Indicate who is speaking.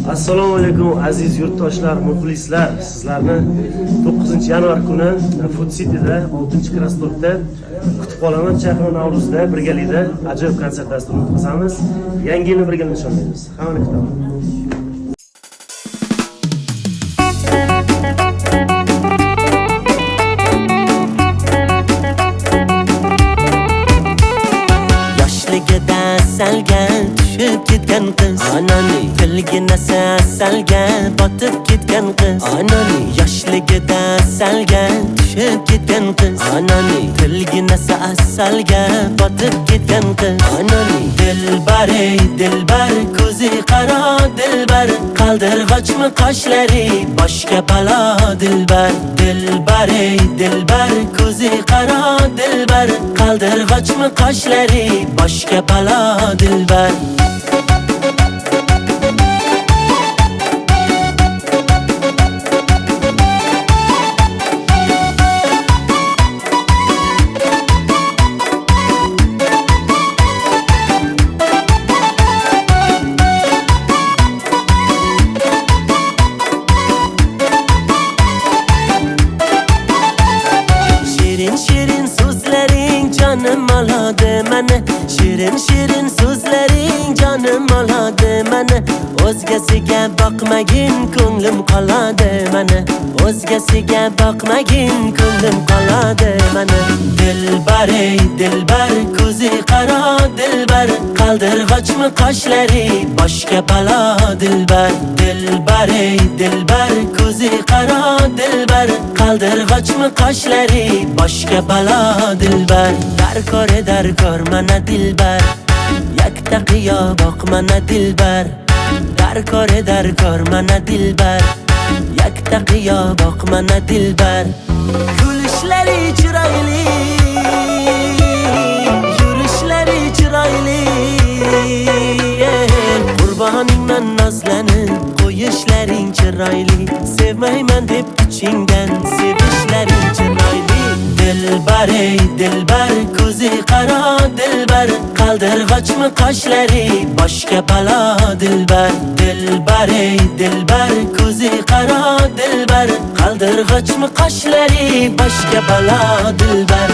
Speaker 1: Assalomu alaykum aziz yurtdoshlar, muxlislar. Sizlarni 9-yanvar kuni Food City'da 6-Krasnodda kutib qolaman. Chaqir Navro'zda birgalikda ajoyib konsert dasturini o'tkazamiz. Yangi yilni birga nishonlaymiz. Hammani kutaman.
Speaker 2: Salga tushib ketgan qiz anani tilgina salga botib ketgan qiz anani yoshligida salga tushib ketgan qiz anani tilgina salga botib ketgan qiz anani dilbar ey dilbar ko'zi qaro dilbar qaldirg'ochmi qoshlari boshga balo dilbar dilbar ey dilbar ko'zi qaro dilbar qaldirg'ochmi qoshlari boshga balo dilbar Shirin shirin so'zlaring jonim oladi meni Shirin shirin so'zlaring jonim oladi meni O'zgasiga boqmagin ko'nglim qoladi meni O'zgasiga boqmagin ko'nglim qoladi meni Dilbar ey dilbar ko'zi qaro dilbar qaldirg'ochmi qoshlari boshga balo dilbar Dilbar ey dilbar ko'zi qaro dilbar qaldirg'ochmi qoshlari boshga balo dilbar Darkor mana dilbar yakta qiyo boq mana dilbar Darkor mana dilbar yakta qiyo boq mana dilbar Kulishlari chiroyli yurishlari chiroyli Qurboningman nozlanib qo'yishlaring chiroyli Sevmayman deb ichingdan sevishlaring chiroyli Dilbar ey dilbar ko'zi qaro dilbar qaldirg'ochmi qoshlari boshga balo dilbar Dilbar ey dilbar ko'zi qaro dilbar qaldirg'ochmi qoshlari boshga balo dilbar